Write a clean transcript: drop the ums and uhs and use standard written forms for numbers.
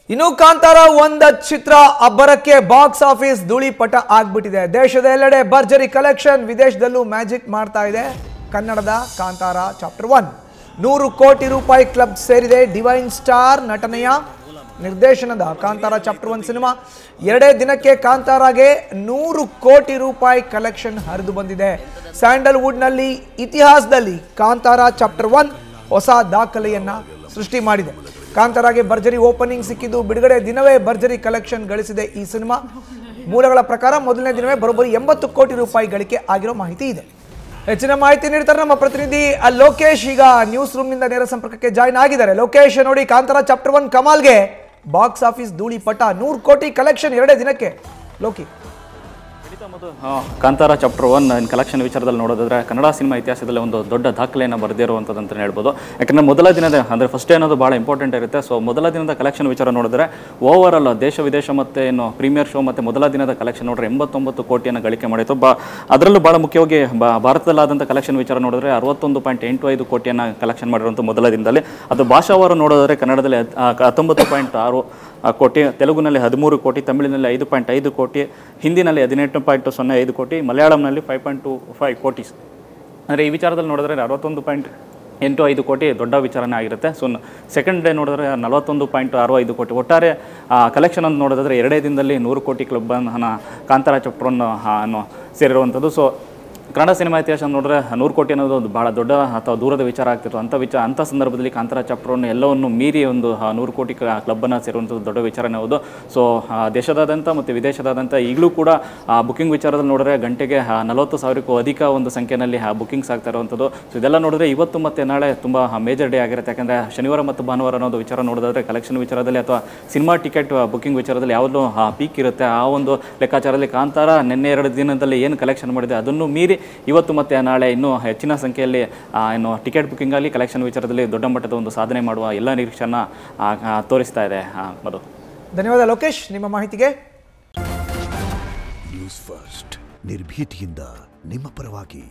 ಇನ್ನು ಕಾಂತಾರ ಒಂದ ಚಿತ್ರ ಅಬ್ಬರಕ್ಕೆ box office ಧೂಳಿಪಟ ಆಗ್ಬಿಟ್ಟಿದೆ. ದೇಶದ ಎಲ್ಲೆಡೆ ಭರ್ಜರಿ ಕಲೆಕ್ಷನ್, ವಿದೇಶದಲ್ಲೂ ಮ್ಯಾಜಿಕ್ ಮಾಡ್ತಾ ಇದೆ ಕನ್ನಡದ ಕಾಂತಾರ ಚಾಪ್ಟರ್ 1. 100 ಕೋಟಿ ರೂಪಾಯಿ ಕ್ಲಬ್ ಸೇರಿದೆ. ಡಿವೈನ್ ಸ್ಟಾರ್ ನಟನೆಯ ನಿರ್ದೇಶನದ ಕಾಂತಾರ ಚಾಪ್ಟರ್ 1 ಸಿನಿಮಾ ಎರಡೇ ದಿನಕ್ಕೆ ಕಾಂತಾರಾಗೆ 100 ಕೋಟಿ ರೂಪಾಯಿ ಕಲೆಕ್ಷನ್ ಹರಿದು ಬಂದಿದೆ. ಸ್ಯಾಂಡಲ್ವುಡ್ ನಲ್ಲಿ ಇತಿಹಾಸದಲ್ಲಿ ಕಾಂತಾರ ಚಾಪ್ಟರ್ 1 ಹೊಸ ದಾಖಲೆಯನ್ನ ಸೃಷ್ಟಿ ಮಾಡಿದೆ. ಕಾಂತಾರಾಗೆ ಭರ್ಜರಿ ಓಪನಿಂಗ್ ಸಿಕ್ಕಿದ್ದು ಬಿಡುಗಡೆ ದಿನವೇ ಭರ್ಜರಿ ಕಲೆಕ್ಷನ್ ಗಳಿಸಿದೆ. ಈ ಸಿನಿಮಾ ಮೂಲಗಳ ಪ್ರಕಾರ ಮೊದಲನೇ ದಿನವೇ ಬರೋಬ್ಬರಿ 80 ಕೋಟಿ ರೂಪಾಯಿ ಗಳಿಕೆ ಆಗಿರೋ ಮಾಹಿತಿ ಇದೆ. ಹೆಚ್ಚಿನ ಮಾಹಿತಿ ನೀಡ್ತಾರೆ ನಮ್ಮ ಪ್ರತಿನಿಧಿ ಲೋಕೇಶ್. ಈಗ ನ್ಯೂಸ್ ರೂಮ್ ನಿಂದ ನೇರ ಸಂಪರ್ಕಕ್ಕೆ ಜಾಯ್ನ್ ಆಗಿದ್ದಾರೆ. ಲೋಕೇಶ್, ನೋಡಿ, ಕಾಂತಾರ ಚಾಪ್ಟರ್ 1 ಕಮಾಲ್ಗೆ ಬಾಕ್ಸ್ ಆಫೀಸ್ ಧೂಳಿಪಟ, 100 ಕೋಟಿ ಕಲೆಕ್ಷನ್ ಎರಡೇ ದಿನಕ್ಕೆ. ಲೋಕಿ, ಕಾಂತಾರ ಚಾಪ್ಟರ್ 1 ಕಲೆಕ್ಷನ್ ವಿಚಾರದಲ್ಲಿ ನೋಡೋದಾದ್ರೆ ಕನ್ನಡ ಸಿನಿಮಾ ಇತಿಹಾಸದಲ್ಲಿ ಒಂದು ದೊಡ್ಡ ದಾಖಲೆಯನ್ನು ಬರೆದಿರುವಂಥದ್ದು ಅಂತಲೇ ಹೇಳ್ಬೋದು. ಯಾಕಂದರೆ ಮೊದಲ ದಿನದ ಅಂದರೆ ಫಸ್ಟ್ ಅನ್ನೋದು ಭಾಳ ಇಂಪಾರ್ಟೆಂಟ್ ಇರುತ್ತೆ. ಸೊ ಮೊದಲ ದಿನದ ಕಲೆಕ್ಷನ್ ವಿಚಾರ ನೋಡಿದ್ರೆ ಓವರ್ ಆಲ್ ದೇಶ ವಿದೇಶ ಮತ್ತು ಏನು ಪ್ರೀಮಿಯರ್ ಶೋ ಮತ್ತು ಮೊದಲ ದಿನದ ಕಲೆಕ್ಷನ್ ನೋಡಿದ್ರೆ 89 ಕೋಟಿಯನ್ನು ಗಳಿಕೆ ಮಾಡಿತ್ತು. ಅದರಲ್ಲೂ ಭಾಳ ಮುಖ್ಯವಾಗಿ ಭಾರತದಲ್ಲಾದಂಥ ಕಲೆಕ್ಷನ್ ವಿಚಾರ ನೋಡಿದ್ರೆ 61.85 ಕೋಟಿಯನ್ನು ಕಲೆಕ್ಷನ್ ಮಾಡಿರುವಂಥ ಮೊದಲ ದಿನದಲ್ಲಿ. ಅದು ಭಾಷಾವಾರು ನೋಡಿದ್ರೆ ಕನ್ನಡದಲ್ಲಿ 19.6 ಕೋಟಿ, ತೆಲುಗುನಲ್ಲಿ 13 ಕೋಟಿ, ತಮಿಳಿನಲ್ಲಿ 5.5 ಕೋಟಿ, ಹಿಂದಿನಲ್ಲಿ 18.05 ಕೋಟಿ, ಮಲಯಾಳಂನಲ್ಲಿ 5.25 ಕೋಟಿ. ಅಂದರೆ ಈ ವಿಚಾರದಲ್ಲಿ ನೋಡಿದ್ರೆ 61.85 ಕೋಟಿ ದೊಡ್ಡ ವಿಚಾರನೇ ಆಗಿರುತ್ತೆ. ಸೊ ಸೆಕೆಂಡ್ ಡೇ ನೋಡಿದ್ರೆ 41.65 ಕೋಟಿ. ಒಟ್ಟಾರೆ ಕಲೆಕ್ಷನ್ ಅಂತ ನೋಡಿದ್ರೆ ಎರಡೇ ದಿನದಲ್ಲಿ 100 ಕೋಟಿ ಕ್ಲಬ್ಬನ್ನು ಕಾಂತಾರ ಚಾಪ್ಟರ್ 1 ಸೇರಿರುವಂಥದ್ದು. ಸೊ ಕನ್ನಡ ಸಿನಿಮಾ ಇತಿಹಾಸ ನೋಡಿದ್ರೆ 100 ಕೋಟಿ ಅನ್ನೋದು ಒಂದು ಭಾಳ ದೊಡ್ಡ ಅಥವಾ ದೂರದ ವಿಚಾರ ಆಗ್ತಿತ್ತು. ಅಂಥ ಸಂದರ್ಭದಲ್ಲಿ ಕಾಂತಾರ ಚಾಪ್ಟರ್ 1 ಎಲ್ಲವನ್ನು ಮೀರಿ ಒಂದು 100 ಕೋಟಿ ಕ್ಲಬ್ಬನ್ನು ಸೇರುವಂಥದ್ದು ದೊಡ್ಡ ವಿಚಾರನೇ ಹೌದು. ಸೊ ದೇಶದಾದ್ಯಂತ ಮತ್ತು ವಿದೇಶದಾದ್ಯಂತ ಈಗಲೂ ಕೂಡ ಬುಕ್ಕಿಂಗ್ ವಿಚಾರದಲ್ಲಿ ನೋಡಿದ್ರೆ ಗಂಟೆಗೆ 40,000ಕ್ಕೂ ಅಧಿಕ ಒಂದು ಸಂಖ್ಯೆಯಲ್ಲಿ ಬುಕ್ಕಿಂಗ್ಸ್ ಆಗ್ತಾ ಇರುವಂಥದ್ದು. ಸೊ ಇದೆಲ್ಲ ನೋಡಿದ್ರೆ ಇವತ್ತು ಮತ್ತು ನಾಳೆ ತುಂಬ ಮೇಜರ್ ಡೇ ಆಗಿರುತ್ತೆ. ಯಾಕಂದರೆ ಶನಿವಾರ ಮತ್ತು ಭಾನುವಾರ ಅನ್ನೋದು ವಿಚಾರ ನೋಡಿದ್ರೆ ಕಲೆಕ್ಷನ್ ವಿಚಾರದಲ್ಲಿ ಅಥವಾ ಸಿನಿಮಾ ಟಿಕೆಟ್ ಬುಕ್ಕಿಂಗ್ ವಿಚಾರದಲ್ಲಿ ಯಾವುದೋ ಪೀಕ್ ಇರುತ್ತೆ. ಆ ಒಂದು ಲೆಕ್ಕಾಚಾರದಲ್ಲಿ ಕಾಂತಾರ ನಿನ್ನೆ 2 ದಿನದಲ್ಲಿ ಏನು ಕಲೆಕ್ಷನ್ ಮಾಡಿದೆ ಅದನ್ನು ಮೀರಿ ಇವತ್ತು ಮತ್ತು ನಾಳೆ ಇನ್ನೂ ಹೆಚ್ಚಿನ ಸಂಖ್ಯೆಯಲ್ಲಿ ಏನು ಟಿಕೆಟ್ ಬುಕ್ಕಿಂಗ್ ಆಗಲಿ ಕಲೆಕ್ಷನ್ ವಿಚಾರದಲ್ಲಿ ದೊಡ್ಡ ಮಟ್ಟದ ಒಂದು ಸಾಧನೆ ಮಾಡುವ ಎಲ್ಲ ನಿರೀಕ್ಷೆಯನ್ನು ತೋರಿಸ್ತಾ ಇದೆ. ಮಧು, ಧನ್ಯವಾದ ಲೋಕೇಶ್ ನಿಮ್ಮ ಮಾಹಿತಿಗೆ. ನ್ಯೂಸ್ ಫಸ್ಟ್, ನಿರ್ಭೀತಿಯಿಂದ ನಿಮ್ಮ ಪರವಾಗಿ.